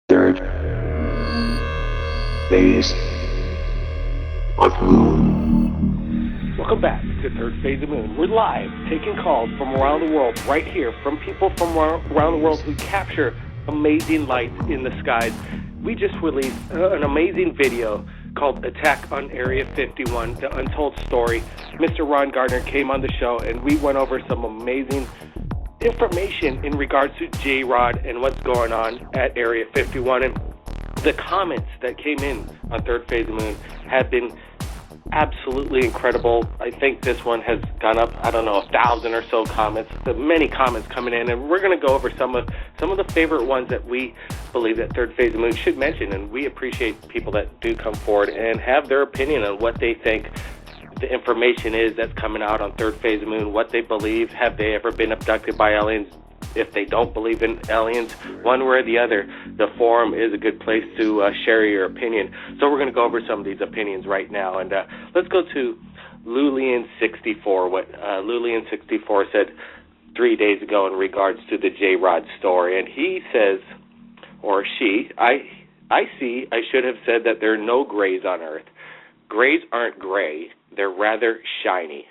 Third phase of moon. Welcome back to Third Phase of Moon. We're live, taking calls from around the world, right here, from people from around the world who capture amazing lights in the skies. We just released an amazing video called Attack on Area 51, The Untold Story. Mr. Ron Gardner came on the show, and we went over some amazing information in regards to J-Rod and what's going on at Area 51. And the comments that came in on Third Phase of Moon have been absolutely incredible. I think this one has gone up, 1,000 or so comments. Many comments coming in, and we're going to go over some of the favorite ones that we believe that Third Phase of Moon should mention. And we appreciate people that do come forward and have their opinion on what they think the information is that's coming out on Third Phase of Moon, what they believe. Have they ever been abducted by aliens? If they don't believe in aliens, one way or the other, the forum is a good place to share your opinion. So we're going to go over some of these opinions right now. And let's go to Lulian64. What Lulian64 said 3 days ago in regards to the J-Rod story. And he says, or she, I should have said that there are no grays on Earth. Grays aren't gray. They're rather shiny.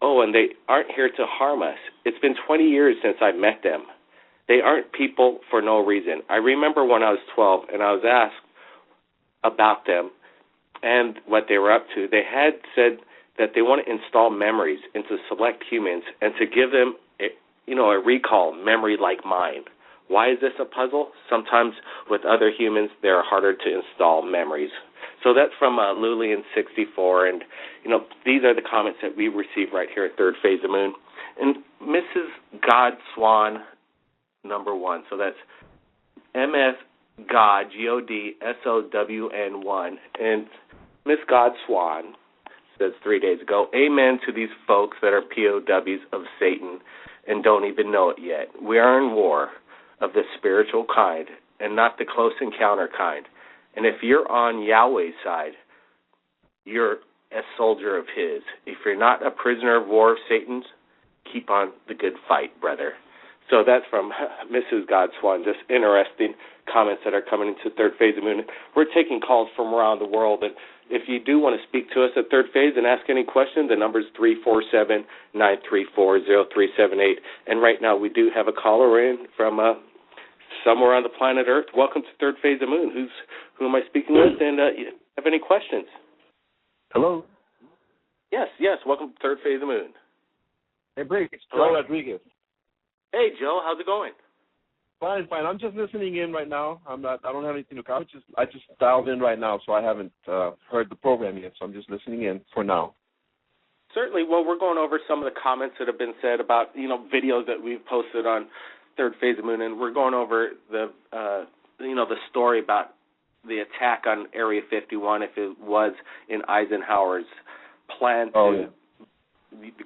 Oh, and they aren't here to harm us. It's been 20 years since I met them. They aren't people for no reason. I remember when I was 12 and I was asked about them and what they were up to. They had said that they want to install memories into select humans and to give them a recall memory like mine. Why is this a puzzle? Sometimes with other humans, they're harder to install memories. So that's from Lulian64, and these are the comments that we receive right here at Third Phase of Moon. And Mrs. Godswan, number 1, so that's MS God, GODSOWN1, and Miss Godswan says 3 days ago, amen to these folks that are POWs of Satan and don't even know it yet. We are in war of the spiritual kind and not the close encounter kind. And if you're on Yahweh's side, you're a soldier of his. If you're not a prisoner of war of Satan's, keep on the good fight, brother. So that's from Mrs. Godswan. Just interesting comments that are coming into Third Phase of Moon. We're taking calls from around the world. And if you do want to speak to us at Third Phase and ask any questions, the number is 347-934-0378. And right now we do have a caller in from somewhere on the planet Earth. Welcome to Third Phase of Moon. Who am I speaking with? And you have any questions? Hello. Yes. Welcome to Third Phase of Moon. Hey, Blake. It's Joe Rodriguez. Hey, Joe. How's it going? Fine. I'm just listening in right now. I don't have anything to comment. I just dialed in right now, so I haven't heard the program yet. So I'm just listening in for now. Certainly. Well, we're going over some of the comments that have been said about videos that we've posted on Third Phase of Moon, and we're going over the the story about the attack on Area 51, if it was in Eisenhower's plan to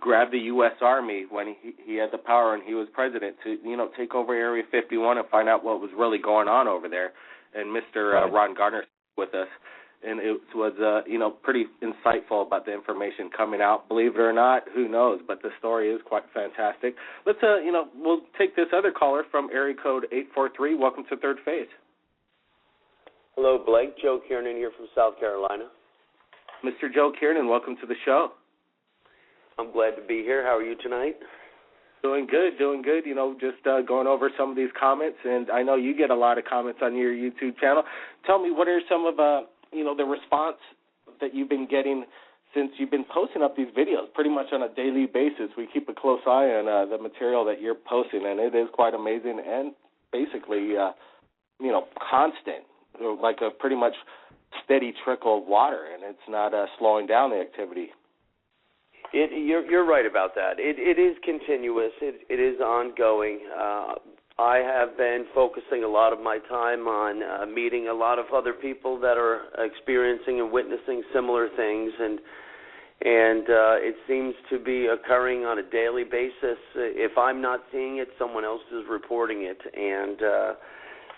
grab the U.S. Army when he had the power and he was president to take over Area 51 and find out what was really going on over there. And Mr. Ron Gardner with us, and it was pretty insightful about the information coming out. Believe it or not, who knows? But the story is quite fantastic. Let's we'll take this other caller from area code 843. Welcome to Third Phase. Hello, Blake. Joe Kiernan here from South Carolina. Mr. Joe Kiernan, welcome to the show. I'm glad to be here. How are you tonight? Doing good. Just going over some of these comments, and I know you get a lot of comments on your YouTube channel. Tell me, what are some of the response that you've been getting since you've been posting up these videos pretty much on a daily basis? We keep a close eye on the material that you're posting, and it is quite amazing and basically, constant, like a pretty much steady trickle of water, and it's not slowing down the activity. You're right about that. It is continuous. It is ongoing. I have been focusing a lot of my time on meeting a lot of other people that are experiencing and witnessing similar things, and it seems to be occurring on a daily basis. If I'm not seeing it, someone else is reporting it, and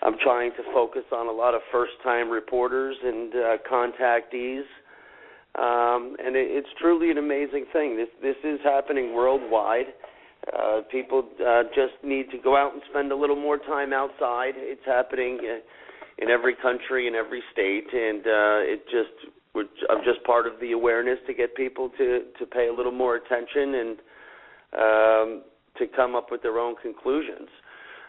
I'm trying to focus on a lot of first-time reporters and contactees. And it's truly an amazing thing. This is happening worldwide. People just need to go out and spend a little more time outside. It's happening in every country, in every state, and I'm just part of the awareness to get people to pay a little more attention and to come up with their own conclusions.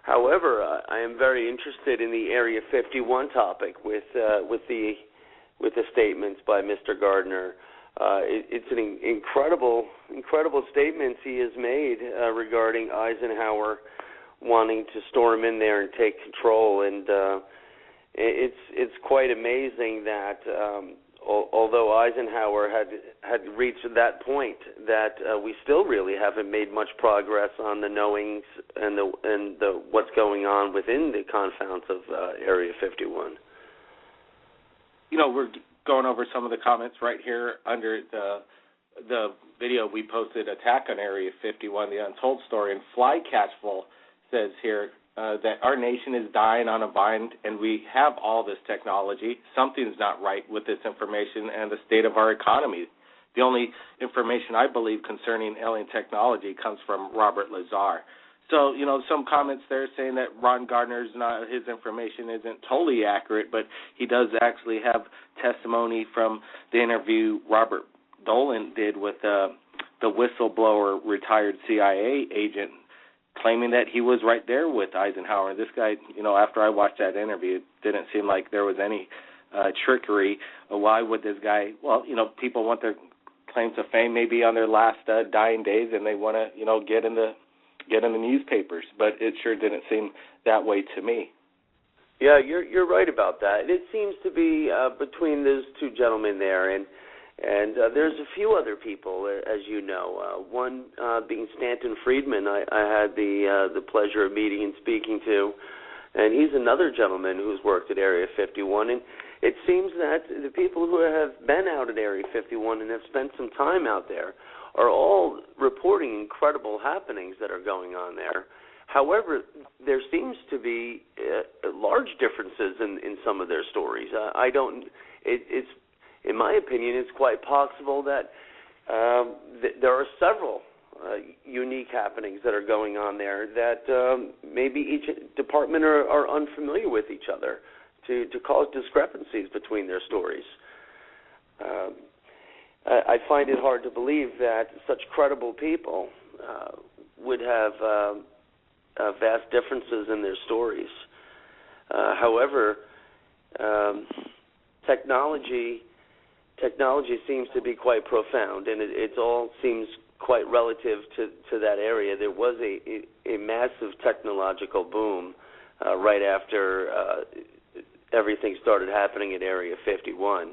However, I am very interested in the Area 51 topic with the statements by Mr. Gardner. It's an incredible statements he has made regarding Eisenhower wanting to storm in there and take control, and it's quite amazing that although Eisenhower had reached that point, that we still really haven't made much progress on the knowings and the what's going on within the confounds of Area 51. You know, we're going over some of the comments right here under the video we posted, Attack on Area 51, the untold story. And Flycatchful says here that our nation is dying on a vine, and we have all this technology. Something's not right with this information and the state of our economy. The only information I believe concerning alien technology comes from Robert Lazar. So, you know, some comments there saying that Ron Gardner's his information isn't totally accurate, but he does actually have testimony from the interview Robert Dolan did with the whistleblower retired CIA agent, claiming that he was right there with Eisenhower. This guy, you know, after I watched that interview, it didn't seem like there was any trickery. Why would this guy, well, you know, people want their claims to fame maybe on their last dying days, and they want to, you know, get in the newspapers, but it sure didn't seem that way to me. Yeah, you're right about that. It seems to be between those two gentlemen there, and there's a few other people, as you know. One being Stanton Friedman, I had the pleasure of meeting and speaking to, and he's another gentleman who's worked at Area 51. And it seems that the people who have been out at Area 51 and have spent some time out there are all reporting incredible happenings that are going on there. However, there seems to be large differences in some of their stories. It's in my opinion, it's quite possible that there are several unique happenings that are going on there that maybe each department are unfamiliar with each other to cause discrepancies between their stories. I find it hard to believe that such credible people would have vast differences in their stories. However, technology seems to be quite profound, and it all seems quite relative to that area. There was a massive technological boom right after everything started happening at Area 51.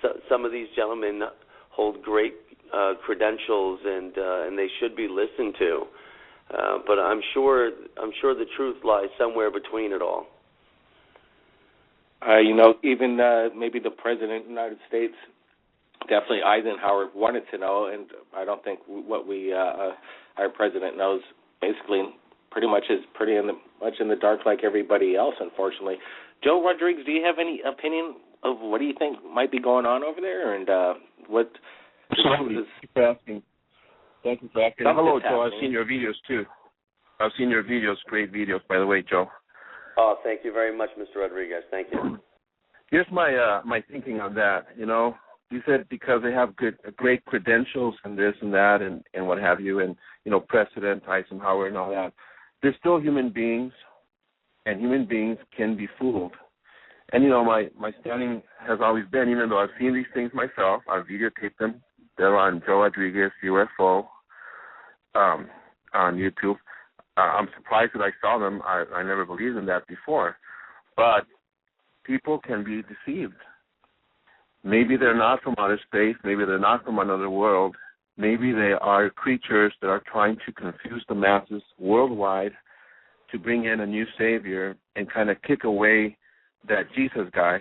So some of these gentlemen hold great credentials, and they should be listened to. But I'm sure the truth lies somewhere between it all. You know, even maybe the President of the United States, definitely Eisenhower, wanted to know, and I don't think what our President knows basically pretty much is much in the dark like everybody else, unfortunately. Joe Rodriguez, do you have any opinion of what do you think might be going on over there, and what? Absolutely. Thank you for asking. Thank you for asking. Hello, Joe. I've seen your videos too. I've seen your videos. Great videos, by the way, Joe. Oh, thank you very much, Mr. Rodriguez. Thank you. Here's my thinking on that. You know, you said because they have great credentials and this and that and what have you, and you know, President Eisenhower and all that. They're still human beings, and human beings can be fooled. And you know, my standing has always been, even though I've seen these things myself, I've videotaped them. They're on Joe Rodriguez UFO on YouTube. I'm surprised that I saw them. I never believed in that before. But people can be deceived. Maybe they're not from outer space. Maybe they're not from another world. Maybe they are creatures that are trying to confuse the masses worldwide to bring in a new savior and kind of kick away that Jesus guy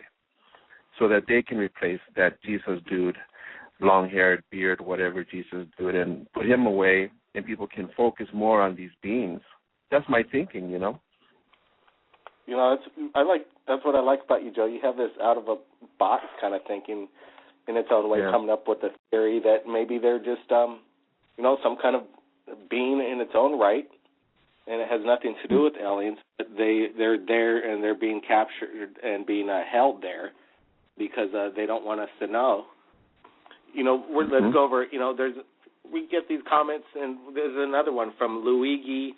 so that they can replace that Jesus dude, long-haired, beard, whatever Jesus dude, and put him away, and people can focus more on these beings. That's my thinking, you know. You know, that's what I like about you, Joe. You have this out-of-a-box kind of thinking in its own way, coming up with a theory that maybe they're just some kind of being in its own right, and it has nothing to do with aliens. But they're there and they're being captured and being held there because they don't want us to know. Let's go over. We get these comments, and there's another one from Luigi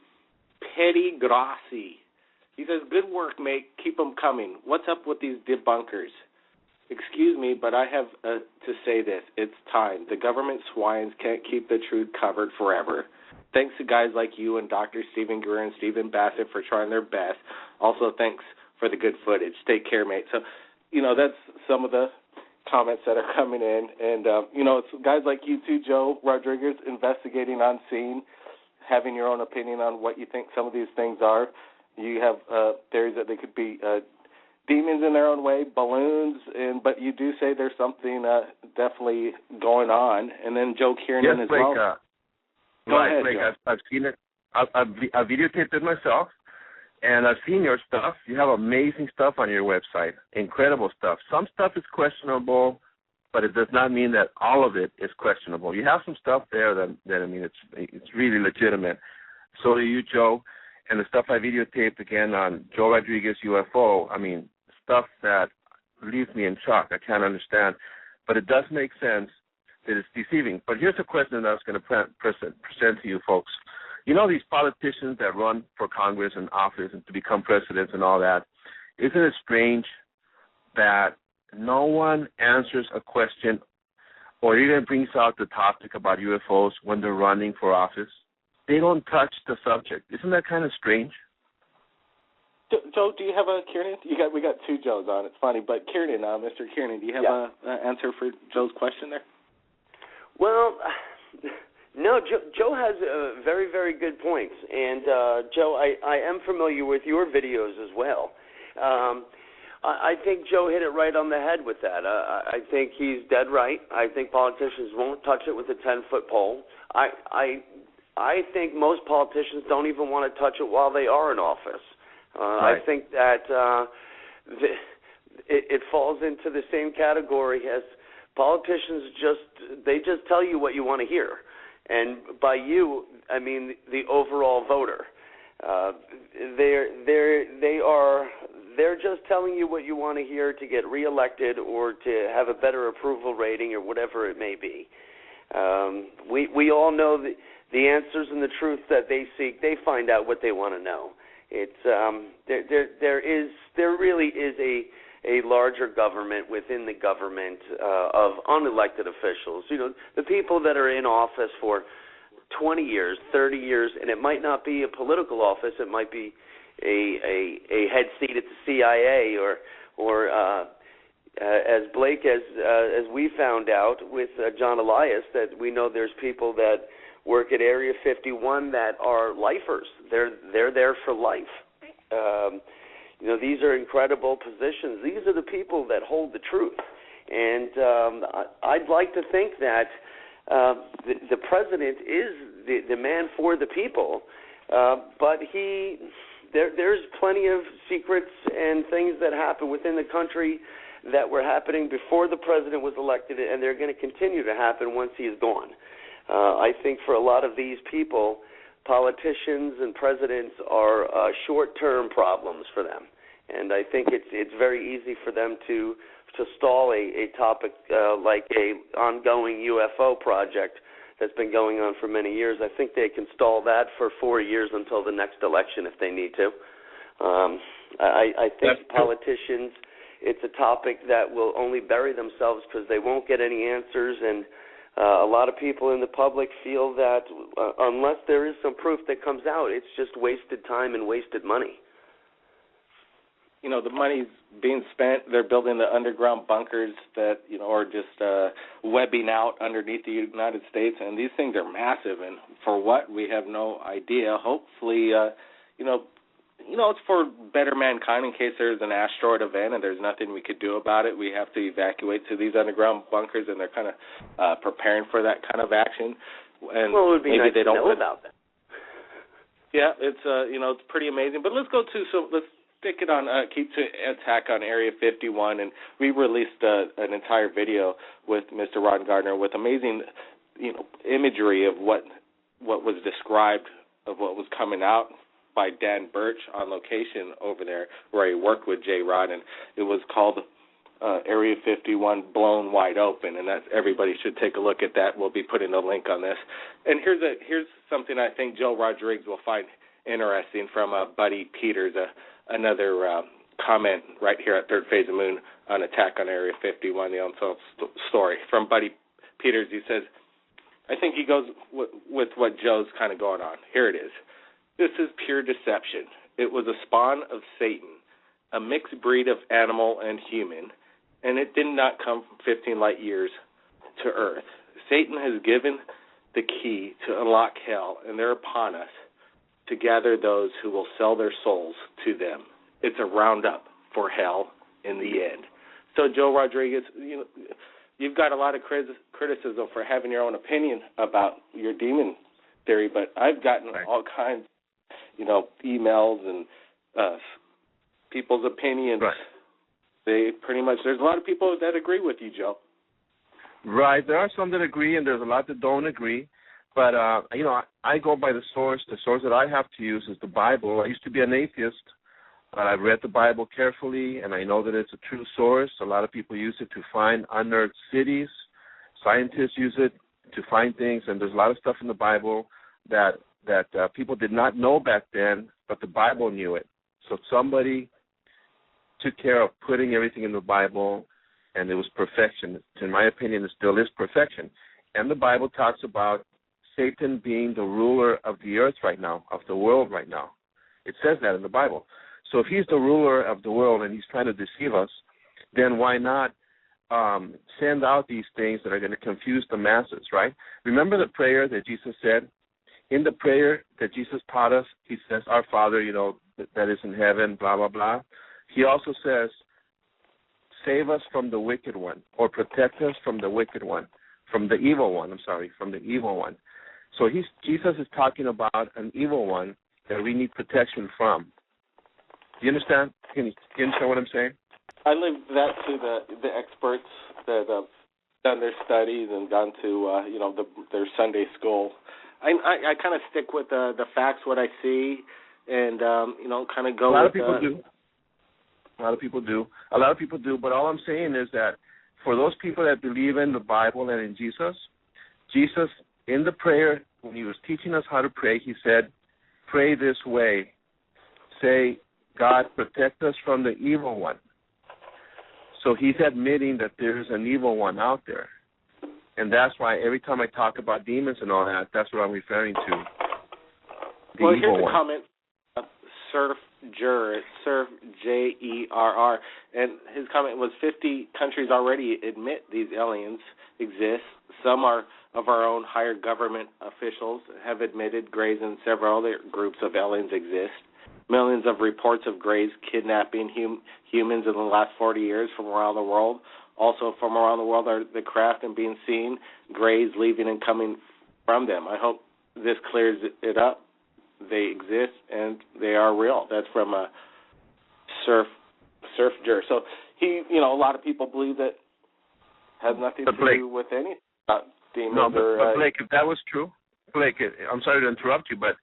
Pettigrassi. He says, "Good work, mate. Keep them coming. What's up with these debunkers? Excuse me, but I have to say this. It's time. The government swines can't keep the truth covered forever. Thanks to guys like you and Dr. Stephen Greer and Stephen Bassett for trying their best. Also, thanks for the good footage. Take care, mate." So, that's some of the comments that are coming in. And, it's guys like you too, Joe Rodriguez, investigating on scene, having your own opinion on what you think some of these things are. You have theories that they could be demons in their own way, balloons, but you do say there's something definitely going on. And then Joe Kiernan as well. Go ahead, Blake, Joe. I've seen it. I've videotaped it myself, and I've seen your stuff. You have amazing stuff on your website, incredible stuff. Some stuff is questionable, but it does not mean that all of it is questionable. You have some stuff there that it's really legitimate. So do you, Joe. And the stuff I videotaped, again, on Joe Rodriguez UFO, stuff that leaves me in shock. I can't understand. But it does make sense that it's deceiving. But here's a question that I was going to present to you folks. These politicians that run for Congress and office and to become presidents and all that, isn't it strange that no one answers a question or even brings out the topic about UFOs when they're running for office? They don't touch the subject. Isn't that kind of strange? Joe, do you have a Kiernan? We got two Joes on. It's funny, but Kiernan, Mr. Kiernan, do you have an answer for Joe's question there? Well, no. Joe has very, very good points, and Joe, I am familiar with your videos as well. I think Joe hit it right on the head with that. I think he's dead right. I think politicians won't touch it with a 10-foot pole. I think most politicians don't even want to touch it while they are in office. Right. I think that it falls into the same category as politicians. They just tell you what you want to hear, and by you, I mean the overall voter. They're just telling you what you want to hear to get reelected or to have a better approval rating or whatever it may be. We all know the answers and the truth that they seek. They find out what they want to know. It's there really is a larger government within the government of unelected officials. The people that are in office for 20 years, 30 years, and it might not be a political office. It might be a head seat at the CIA or as Blake, as we found out with John Elias, that we know there's people that work at Area 51 that are lifers. They're there for life. These are incredible positions. These are the people that hold the truth. And I'd like to think that the president is the man for the people, but there's plenty of secrets and things that happen within the country that were happening before the president was elected, and they're going to continue to happen once he's gone. I think for a lot of these people, politicians and presidents are short-term problems for them, and I think it's very easy for them to stall a topic like a ongoing UFO project that's been going on for many years. I think they can stall that for 4 years until the next election if they need to. I think politicians, it's a topic that will only bury themselves because they won't get any answers, and a lot of people in the public feel that unless there is some proof that comes out, it's just wasted time and wasted money. The money's being spent. They're building the underground bunkers that, or just webbing out underneath the United States, and these things are massive. And for what, we have no idea. Hopefully, it's for better mankind in case there's an asteroid event and there's nothing we could do about it. We have to evacuate to these underground bunkers, and they're kind of preparing for that kind of action. And well, it would be maybe nice they don't to know about that. Yeah, it's it's pretty amazing. But let's stick it on, keep to attack on Area 51, and we released an entire video with Mr. Ron Gardner with amazing imagery of what was described of what was coming out by Dan Birch on location over there where he worked with J-Rod, and it was called Area 51 Blown Wide Open, and that's, everybody should take a look at that. We'll be putting a link on this. And here's something I think Joe Rodriguez will find interesting from Buddy Peters, another comment right here at Third Phase of Moon on attack on Area 51, the untold story. From Buddy Peters, he says, I think he goes with what Joe's kind of going on. Here it is. This is pure deception. It was a spawn of Satan, a mixed breed of animal and human, and it did not come from 15 light years to Earth. Satan has given the key to unlock hell, and they're upon us to gather those who will sell their souls to them. It's a roundup for hell in the end. So, Joe Rodriguez, you've got a lot of criticism for having your own opinion about your demon theory, but I've gotten all kinds, emails and people's opinions. Right. They pretty much, there's a lot of people that agree with you, Joe. Right. There are some that agree, and there's a lot that don't agree. But, I go by the source. The source that I have to use is the Bible. I used to be an atheist, but I've read the Bible carefully, and I know that it's a true source. A lot of people use it to find unearthed cities. Scientists use it to find things, and there's a lot of stuff in the Bible that people did not know back then, but the Bible knew it. So somebody took care of putting everything in the Bible, and it was perfection. In my opinion, it still is perfection. And the Bible talks about Satan being the ruler of the earth right now, of the world right now. It says that in the Bible. So if he's the ruler of the world and he's trying to deceive us, then why not send out these things that are going to confuse the masses, right? Remember the prayer that Jesus said? In the prayer that Jesus taught us, he says, Our Father, that is in heaven, blah, blah, blah. He also says, save us from the wicked one, or protect us from the wicked one, from the evil one, from the evil one. So Jesus is talking about an evil one that we need protection from. Do you understand? Can you understand what I'm saying? I leave that to the experts that have done their studies and gone to their Sunday school. I kind of stick with the facts, what I see, and kind of go. A lot of people do. A lot of people do. But all I'm saying is that for those people that believe in the Bible and in Jesus, in the prayer, when he was teaching us how to pray, he said, pray this way. Say, God, protect us from the evil one. So he's admitting that there's an evil one out there. And that's why every time I talk about demons and all that, that's what I'm referring to. The evil here's one. A comment. Surf Juror, Surf Jerr, and his comment was 50 countries already admit these aliens exist. Some are of our own higher government officials have admitted Greys and several other groups of aliens exist. Millions of reports of Greys kidnapping humans in the last 40 years from around the world. Also from around the world are the craft and being seen, Greys leaving and coming from them. I hope this clears it up. They exist and they are real. That's from Surf Juror. So he, a lot of people believe that has nothing to do with anything about demons. No, but Blake, if that was true, Blake, I'm sorry to interrupt you, but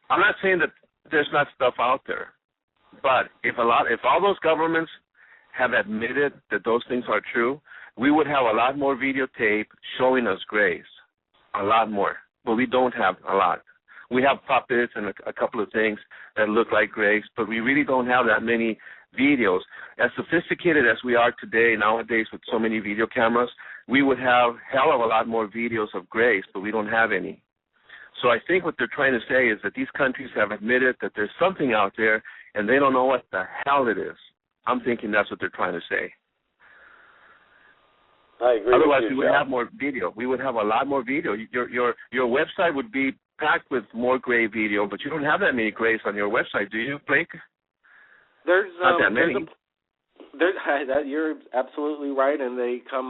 I'm not saying that there's not stuff out there. But if all those governments have admitted that those things are true, we would have a lot more videotape showing us Greys, a lot more. But we don't have a lot. We have puppets and a couple of things that look like Greys, but we really don't have that many videos. As sophisticated as we are today, nowadays, with so many video cameras, we would have hell of a lot more videos of Greys, but we don't have any. So I think what they're trying to say is that these countries have admitted that there's something out there, and they don't know what the hell it is. I'm thinking that's what they're trying to say. I agree. Otherwise, we would have more video. We would have a lot more video. Your website would be packed with more Grey video, but you don't have that many Greys on your website, do you, Blake? There's not that many. You're absolutely right, and they come.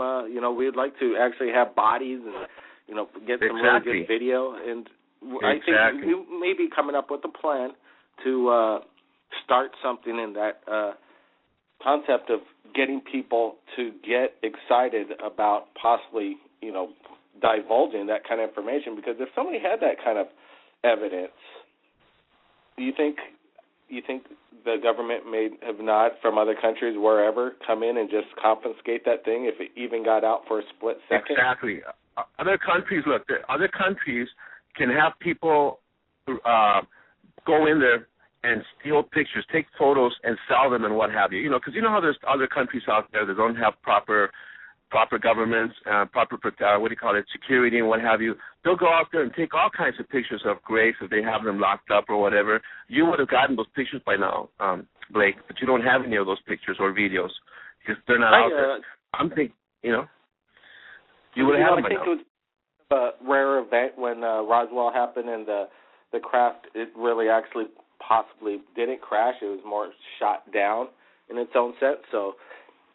We'd like to actually have bodies and get some really good video, and I think you may be coming up with a plan to start something in that concept of getting people to get excited about possibly divulging that kind of information, because if somebody had that kind of evidence, do you think the government may have not, from other countries, wherever, come in and just confiscate that thing if it even got out for a split second? Exactly. Other countries, look, other countries can have people go in there and steal pictures, take photos, and sell them and what have you. Because you know how there's other countries out there that don't have proper governments, proper security and what have you. They'll go out there and take all kinds of pictures of graves if they have them locked up or whatever. You would have gotten those pictures by now, Blake, but you don't have any of those pictures or videos because they're not out there. I'm thinking, you would have them by now. I think it was a rare event when Roswell happened and the craft, it really actually possibly didn't crash. It was more shot down in its own sense. So,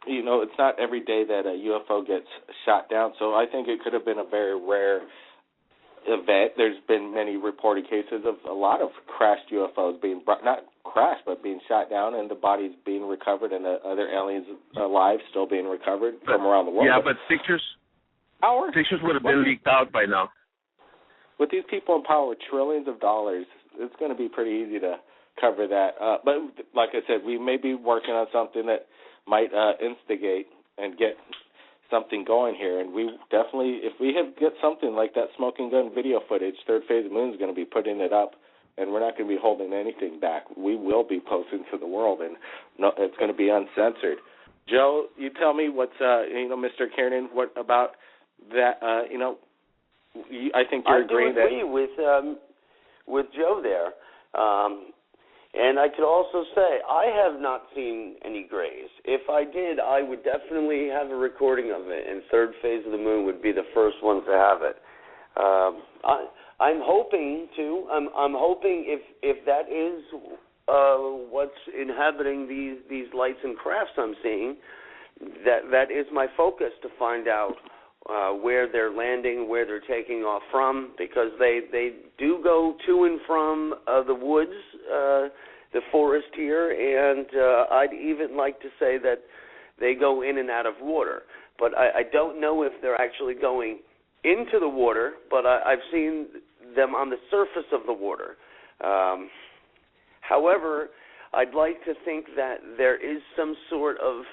it's not every day that a UFO gets shot down. So I think it could have been a very rare event. There's been many reported cases of a lot of crashed UFOs being not crashed, but being shot down, and the bodies being recovered, and other aliens alive still being recovered from around the world. Yeah, but pictures would have been leaked out by now. With these people in power with trillions of dollars, it's going to be pretty easy to cover that. But like I said, we may be working on something that might instigate and get something going here. And we definitely, if we get something like that smoking gun video footage, Third Phase of Moon is going to be putting it up, and we're not going to be holding anything back. We will be posting to the world, and it's going to be uncensored. Joe, you tell me what's, Mr. Kiernan, what about that, I think you're agreeing that... I agree with Joe there. And I could also say I have not seen any grays. If I did, I would definitely have a recording of it, and Third Phase of the Moon would be the first one to have it. I'm hoping to. I'm hoping if that is what's inhabiting these lights and crafts I'm seeing, that is my focus, to find out where they're landing, where they're taking off from, because they do go to and from the woods, the forest here, and I'd even like to say that they go in and out of water. But I don't know if they're actually going into the water, but I've seen them on the surface of the water. However, I'd like to think that there is some sort of,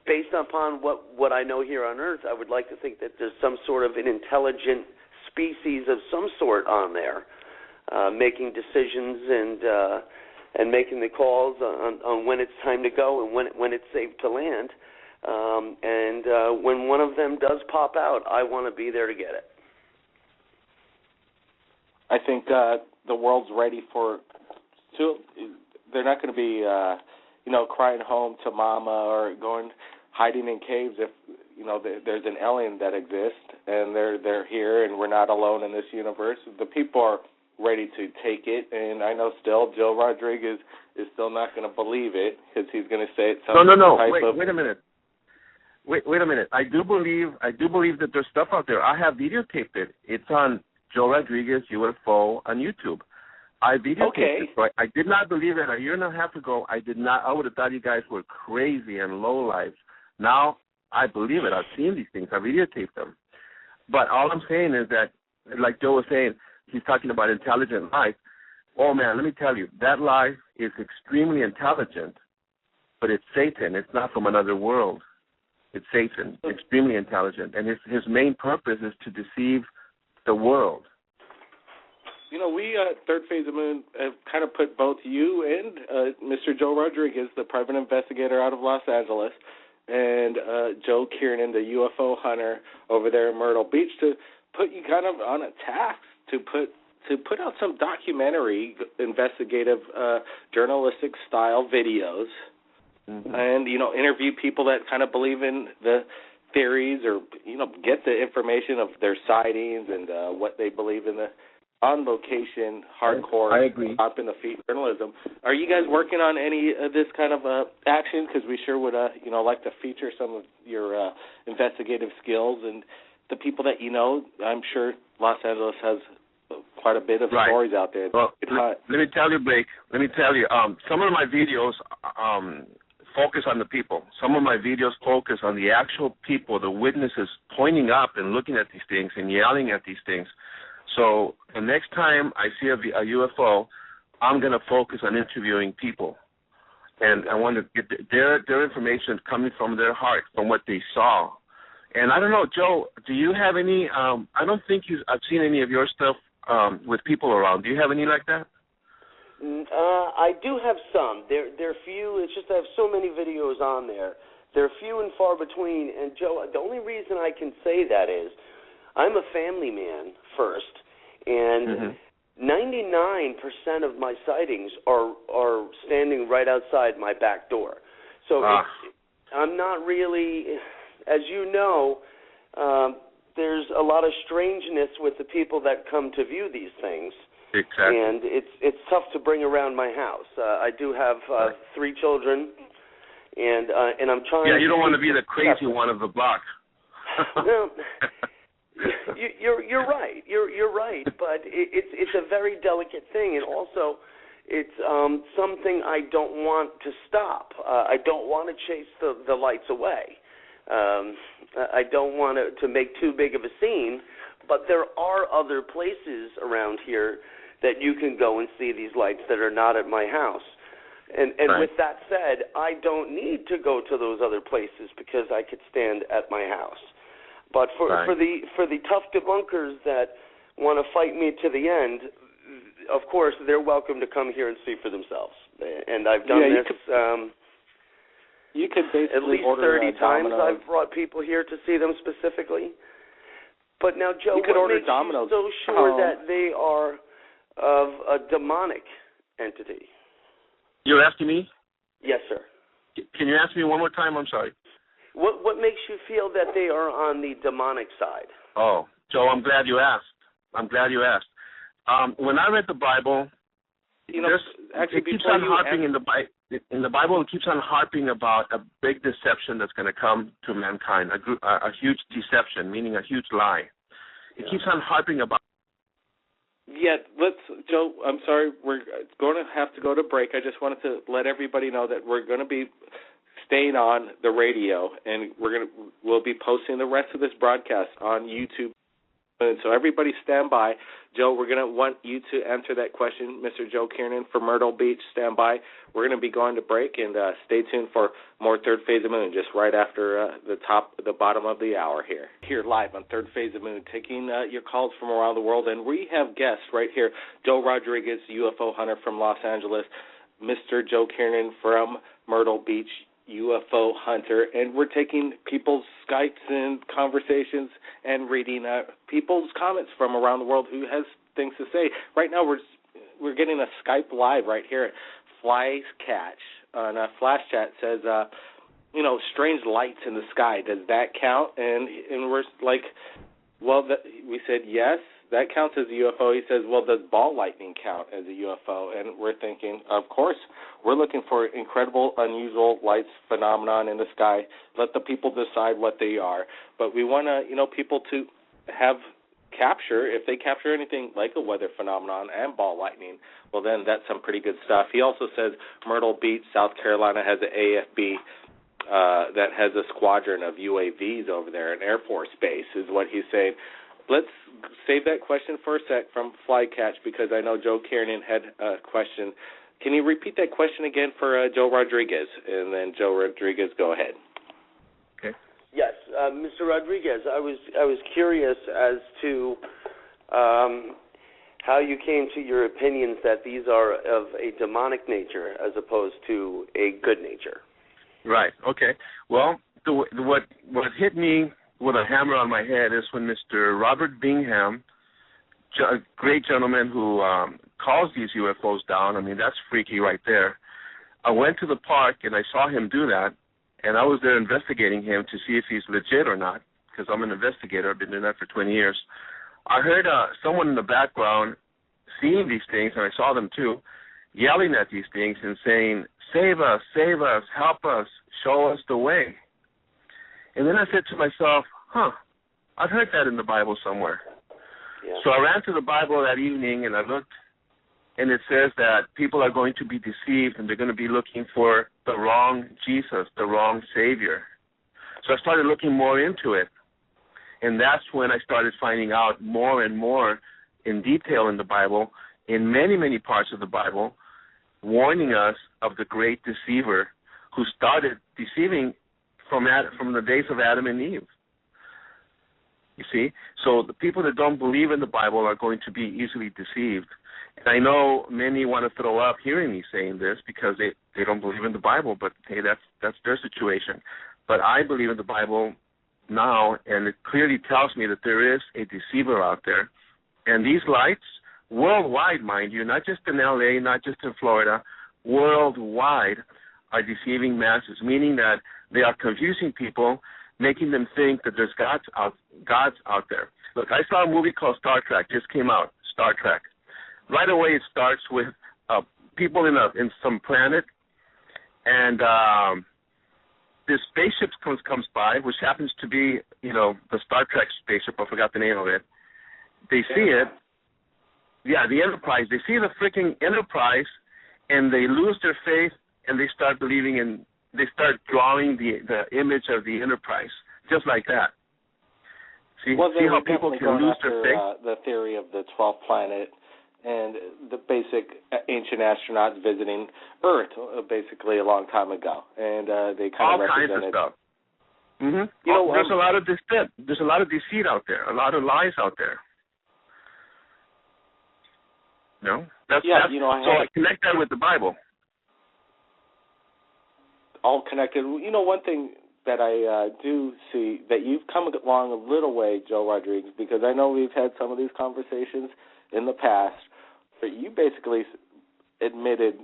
based upon what I know here on Earth, I would like to think that there's some sort of an intelligent species of some sort on there, making decisions and making the calls on when it's time to go and when it's safe to land. And when one of them does pop out, I want to be there to get it. I think the world's ready they're not going to be, crying home to mama or hiding in caves if, there's an alien that exists and they're here and we're not alone in this universe. The people are ready to take it, and I know still Joe Rodriguez is still not going to believe it because he's going to say it's some Wait a minute. Wait a minute. I do believe that there's stuff out there. I have videotaped it. It's on Joe Rodriguez UFO on YouTube. I videotaped it. Right? I did not believe it a year and a half ago. I did not. I would have thought you guys were crazy and low lives. Now I believe it. I've seen these things. I videotaped them. But all I'm saying is that, like Joe was saying, he's talking about intelligent life. Oh man, let me tell you, that life is extremely intelligent, but it's Satan. It's not from another world. It's Satan, extremely intelligent, and his main purpose is to deceive the world. We Third Phase of Moon have kind of put both you and Mr. Joe Rodriguez, the private investigator out of Los Angeles, and Joe Kiernan, the UFO hunter over there in Myrtle Beach, to put you kind of on a task to put out some documentary, investigative, journalistic style videos. Mm-hmm. And, interview people that kind of believe in the theories or, get the information of their sightings and what they believe in the on-location, hardcore, I agree. up in the feet journalism. Are you guys working on any of this kind of action? Because we sure would, like to feature some of your investigative skills and the people that I'm sure Los Angeles has quite a bit of stories out there. Well, let me tell you, Blake. Some of my videos, focus on the people. Some of my videos focus on the actual people, the witnesses pointing up and looking at these things and yelling at these things. So the next time I see a UFO, I'm going to focus on interviewing people. And I want to get their information coming from their heart, from what they saw. And I don't know, Joe, do you have any, I don't think I've seen any of your stuff with people around. Do you have any like that? I do have some. They're few. It's just I have so many videos on there. They're few and far between. And, Joe, the only reason I can say that is I'm a family man first, and 99% of my sightings are standing right outside my back door. So I'm not really, as you know, there's a lot of strangeness with the people that come to view these things. Exactly. And it's tough to bring around my house. I do have 3 children, and I'm trying. Yeah, you don't want to be the crazy one of the block. No, you're right. You're right. But it's a very delicate thing, and also it's something I don't want to stop. I don't want to chase the lights away. I don't want to make too big of a scene. But there are other places around here that you can go and see these lights that are not at my house. And right. With that said, I don't need to go to those other places because I could stand at my house. But for the tough debunkers that want to fight me to the end, of course, they're welcome to come here and see for themselves. And I've done this you could basically at least order 30 times. I've brought people here to see them specifically. But now, Joe, what makes you so sure that they are of a demonic entity? You're asking me? Yes, sir. Can you ask me one more time? I'm sorry. What makes you feel that they are on the demonic side? Oh, Joe, I'm glad you asked. When I read the Bible, it keeps on harping in the Bible. It keeps on harping about a big deception that's going to come to mankind, a huge deception, meaning a huge lie. It keeps on harping about. Yeah, Joe, I'm sorry, we're going to have to go to break. I just wanted to let everybody know that we're going to be staying on the radio, and we'll be posting the rest of this broadcast on YouTube. And so everybody stand by. Joe, we're going to want you to answer that question. Mr. Joe Kiernan for Myrtle Beach, stand by. We're going to be going to break, and stay tuned for more Third Phase of Moon just right after the bottom of the hour here live on Third Phase of Moon, taking your calls from around the world. And we have guests right here, Joe Rodriguez, UFO hunter from Los Angeles, Mr. Joe Kiernan from Myrtle Beach, UFO hunter, and we're taking people's Skypes and conversations and reading people's comments from around the world who has things to say. Right now we're getting a Skype live right here at Fly's Catch on Flash Chat. Says strange lights in the sky, does that count? And we're like, well, we said yes, that counts as a UFO. He says, well, does ball lightning count as a UFO? And we're thinking, of course, we're looking for incredible, unusual lights phenomenon in the sky. Let the people decide what they are. But we want people to have capture. If they capture anything like a weather phenomenon and ball lightning, well, then that's some pretty good stuff. He also says Myrtle Beach, South Carolina, has an AFB that has a squadron of UAVs over there, an Air Force base, is what he's saying. Let's save that question for a sec from Flycatch because I know Joe Kiernan had a question. Can you repeat that question again for Joe Rodriguez? And then Joe Rodriguez, go ahead. Okay. Yes, Mr. Rodriguez, I was curious as to how you came to your opinions that these are of a demonic nature as opposed to a good nature. Right. Okay. Well, what hit me with a hammer on my head is when Mr. Robert Bingham, a great gentleman who calls these UFOs down. I mean, that's freaky right there. I went to the park and I saw him do that, and I was there investigating him to see if he's legit or not, because I'm an investigator. I've been doing that for 20 years. I heard someone in the background seeing these things, and I saw them too, yelling at these things and saying, save us, help us, show us the way. And then I said to myself, I've heard that in the Bible somewhere. Yeah. So I ran to the Bible that evening and I looked and it says that people are going to be deceived and they're going to be looking for the wrong Jesus, the wrong Savior. So I started looking more into it, and that's when I started finding out more and more in detail in the Bible, in many, many parts of the Bible, warning us of the great deceiver who started deceiving from the days of Adam and Eve. You see? So the people that don't believe in the Bible are going to be easily deceived. And I know many want to throw up hearing me saying this because they don't believe in the Bible, but hey, that's their situation. But I believe in the Bible now, and it clearly tells me that there is a deceiver out there. And these lights, worldwide, mind you, not just in L.A., not just in Florida, worldwide, are deceiving masses, meaning that they are confusing people, making them think that there's gods out there. Look, I saw a movie called Star Trek, just came out, Star Trek. Right away it starts with people in some planet, and this spaceship comes by, which happens to be, the Star Trek spaceship. I forgot the name of it. They see it. Yeah, the Enterprise. They see the freaking Enterprise, and they lose their faith, and they start believing in. They start drawing the image of the Enterprise, just like that. See how people can lose their faith? The theory of the 12th planet and the basic ancient astronauts visiting Earth, basically a long time ago, and they kind of represented all kinds of stuff. Mm-hmm. There's a lot of there's a lot of deceit out there, a lot of lies out there. So I connect that with the Bible. All connected. One thing that I do see that you've come along a little way, Joe Rodriguez, because I know we've had some of these conversations in the past, but you basically admitted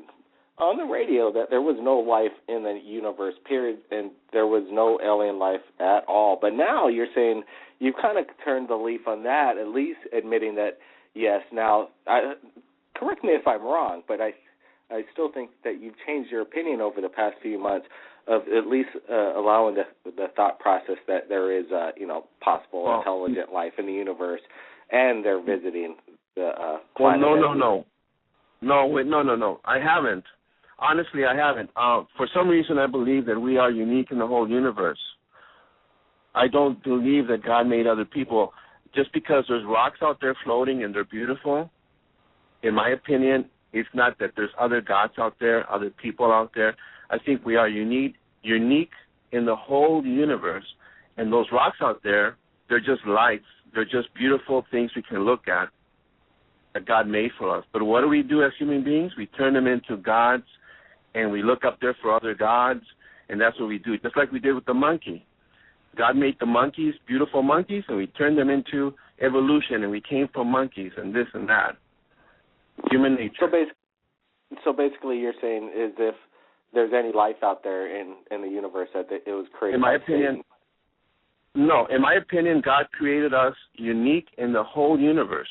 on the radio that there was no life in the universe, period, and there was no alien life at all. But now you're saying you've kind of turned the leaf on that, at least admitting that, yes, now, correct me if I'm wrong, but I still think that you've changed your opinion over the past few months of at least allowing the thought process that there is, possible intelligent life in the universe, and they're visiting the planet. No. I haven't. Honestly, I haven't. For some reason, I believe that we are unique in the whole universe. I don't believe that God made other people. Just because there's rocks out there floating and they're beautiful, in my opinion, it's not that there's other gods out there, other people out there. I think we are unique in the whole universe. And those rocks out there, they're just lights. They're just beautiful things we can look at that God made for us. But what do we do as human beings? We turn them into gods, and we look up there for other gods, and that's what we do, just like we did with the monkey. God made the monkeys, beautiful monkeys, and we turned them into evolution, and we came from monkeys and this and that. Human nature. So basically you're saying is if there's any life out there in the universe that it was created in my opinion, no. In my opinion, God created us unique in the whole universe,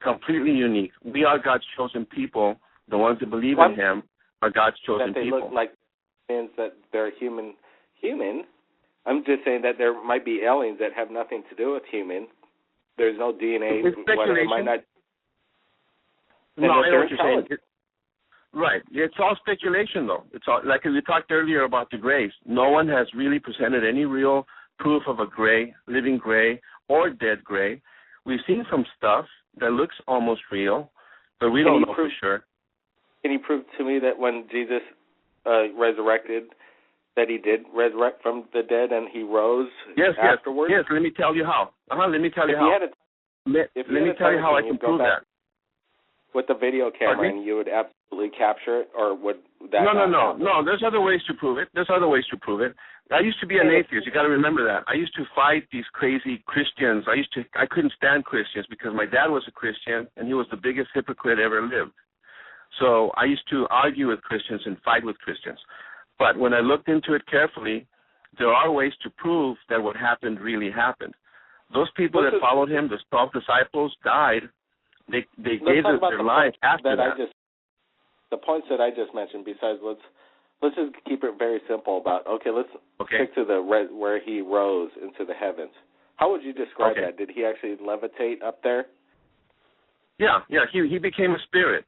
completely unique. We are God's chosen people. The ones that believe in Him are God's chosen people. That they look like aliens, that they're human. I'm just saying that there might be aliens that have nothing to do with human. There's no DNA. It's speculation. It might not. No, I know what you're saying. Right. It's all speculation, though. It's all, like we talked earlier about the grays. No one has really presented any real proof of a gray, living gray, or dead gray. We've seen some stuff that looks almost real, but we don't know for sure. Can you prove to me that when Jesus resurrected, that he did resurrect from the dead and he rose afterwards? Yes, let me tell you how. Let me tell you how. Let me tell you how I can prove that. With the video camera, and you would absolutely capture it, or would that? No. There's other ways to prove it. I used to be an atheist. You got to remember that. I used to fight these crazy Christians. I couldn't stand Christians because my dad was a Christian, and he was the biggest hypocrite ever lived. So I used to argue with Christians and fight with Christians. But when I looked into it carefully, there are ways to prove that what happened really happened. Those people that followed him, the 12 disciples, died. They gave their life after that. The points that I just mentioned, besides, let's just keep it very simple about, let's stick to where he rose into the heavens. How would you describe that? Did he actually levitate up there? Yeah, he became a spirit.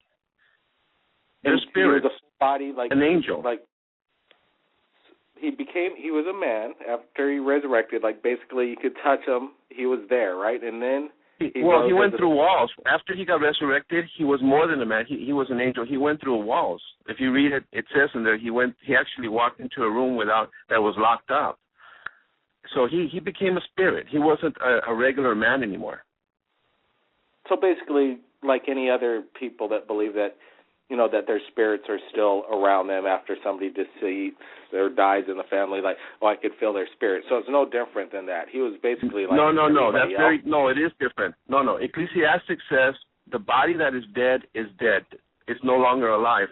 They're spirits. He was a body, like an angel. Like he was a man after he resurrected. Like basically, you could touch him. He was there, right? And then he went through walls. After he got resurrected, he was more than a man. He was an angel. He went through walls. If you read it, it says in there he actually walked into a room that was locked up. So he became a spirit. He wasn't a regular man anymore. So basically, like any other people that believe that, that their spirits are still around them after somebody deceased or dies in the family, like, I could feel their spirit. So it's no different than that. He was basically like No, it is different. No. Ecclesiastic says the body that is dead is dead. It's no longer alive.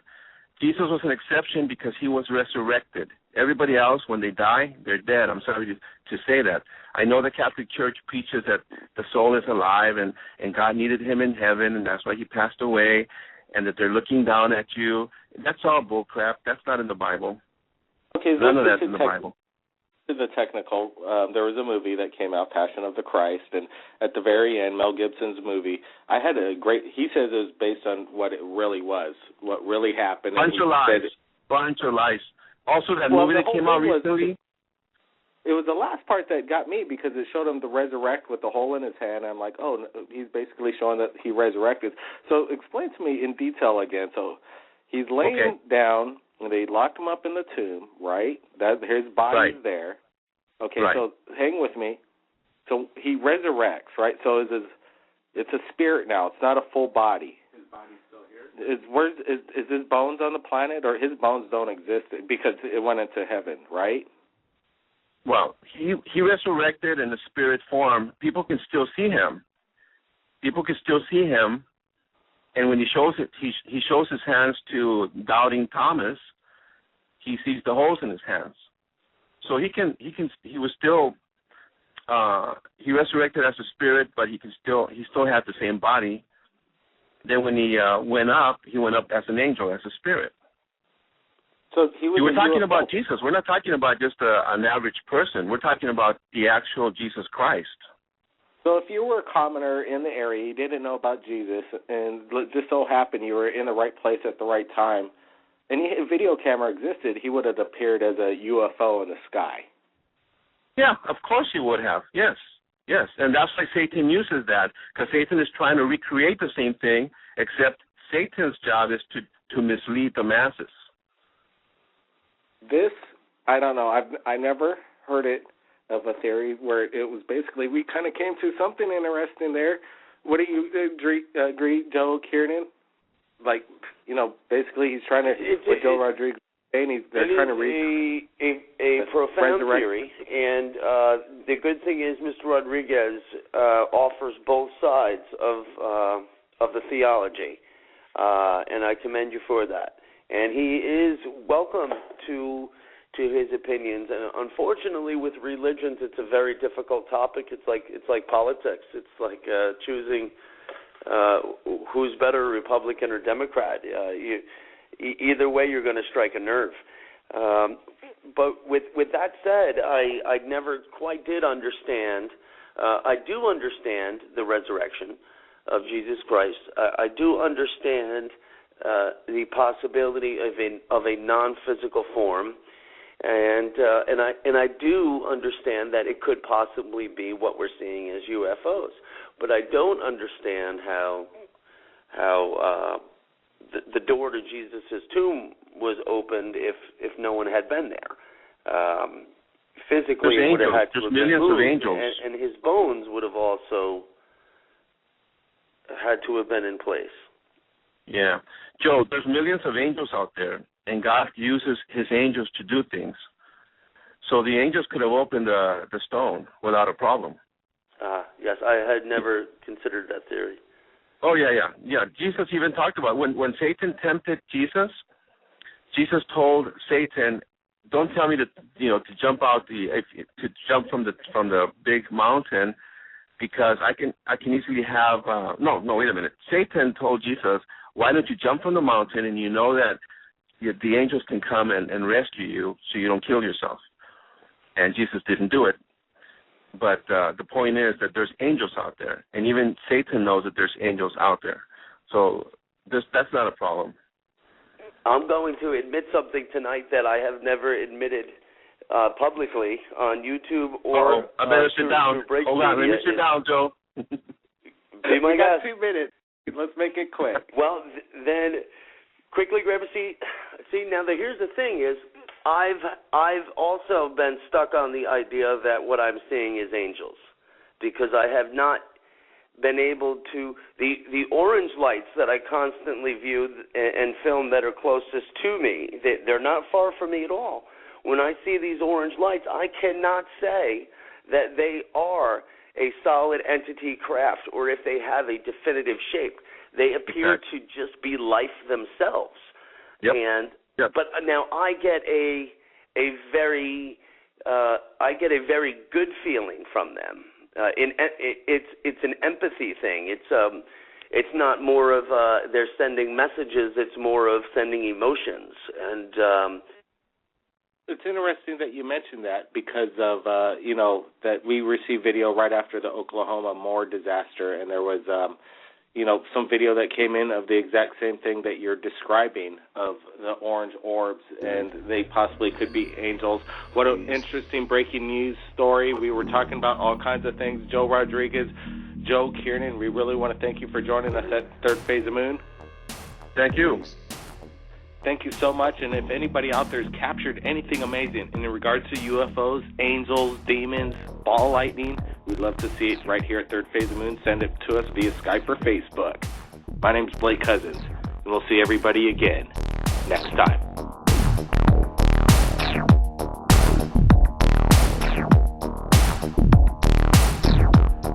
Jesus was an exception because he was resurrected. Everybody else, when they die, they're dead. I'm sorry to say that. I know the Catholic Church preaches that the soul is alive and God needed him in heaven, and that's why he passed away, and that they're looking down at you. That's all bull crap. That's not in the Bible. Okay, none of that's in the Bible. The technical, there was a movie that came out, Passion of the Christ, and at the very end, Mel Gibson's movie, he says it was based on what it really was, what really happened. Bunch of lies. Also, that movie that came out recently. It was the last part that got me because it showed him to resurrect with the hole in his hand. I'm like, oh, he's basically showing that he resurrected. So explain to me in detail again. So he's laying down, and they locked him up in the tomb, right? His body's there. Okay, so hang with me. So he resurrects, right? So it's a spirit now. It's not a full body. His body's still here? Is his bones on the planet, or his bones don't exist because it went into heaven, right? Well, he resurrected in the spirit form. People can still see him. And when he shows his hands to doubting Thomas, he sees the holes in his hands. So he resurrected as a spirit, but he still had the same body. Then when he went up as an angel, as a spirit. So we're talking about Jesus. We're not talking about just an average person. We're talking about the actual Jesus Christ. So if you were a commoner in the area, you didn't know about Jesus, and just so happened you were in the right place at the right time, and a video camera existed, he would have appeared as a UFO in the sky. Yeah, of course he would have. Yes. And that's why Satan uses that, because Satan is trying to recreate the same thing, except Satan's job is to mislead the masses. This, I don't know. I never heard it of a theory where it was basically we kind of came to something interesting there. What do you agree, Joe Kiernan? Like, basically he's trying to with Joe Rodriguez. They're trying to read a profound theory, and the good thing is Mr. Rodriguez offers both sides of the theology, and I commend you for that. And he is welcome to his opinions. And unfortunately, with religions, it's a very difficult topic. It's like politics. It's like choosing who's better, Republican or Democrat. Either way, you're going to strike a nerve. But with that said, I never quite did understand. I do understand the resurrection of Jesus Christ. I do understand the possibility of a non-physical form, and I do understand that it could possibly be what we're seeing as UFOs. But I don't understand how the door to Jesus' tomb was opened if no one had been there. Physically, it would have had to have been moved, and his bones would have also had to have been in place. Yeah. Joe, there's millions of angels out there, and God uses his angels to do things. So the angels could have opened the stone without a problem. Yes, I had never considered that theory. Oh, yeah. Jesus even talked about when Satan tempted Jesus, Jesus told Satan, don't tell me to jump out to jump from the big mountain, because I can easily have no, wait a minute. Satan told Jesus, why don't you jump from the mountain, and you know that the angels can come and rescue you so you don't kill yourself. And Jesus didn't do it. But the point is that there's angels out there, and even Satan knows that there's angels out there. So that's not a problem. I'm going to admit something tonight that I have never admitted publicly on YouTube or I better sit down. Hold on, let me sit down, Joe. Be my We got guest. 2 minutes. Let's make it quick. Well, then quickly grab a seat. See, now here's the thing is, I've also been stuck on the idea that what I'm seeing is angels, because I have not been able to, the orange lights that I constantly view and film that are closest to me, they're not far from me at all. When I see these orange lights, I cannot say that they are a solid entity craft or if they have a definitive shape. They appear to just be life themselves. Yep. But now I get a very very good feeling from them. It's an empathy thing. It's not more of they're sending messages. It's more of sending emotions. And it's interesting that you mentioned that because of that we received video right after the Oklahoma Moore disaster, and there was some video that came in of the exact same thing that you're describing of the orange orbs, and they possibly could be angels. What an interesting breaking news story. We were talking about all kinds of things. Joe Rodriguez, Joe Kiernan, we really want to thank you for joining us at Third Phase of Moon. Thank you. Thank you so much, and if anybody out there has captured anything amazing in regards to UFOs, angels, demons, ball lightning, we'd love to see it right here at Third Phase of Moon. Send it to us via Skype or Facebook. My name's Blake Cousins, and we'll see everybody again next time.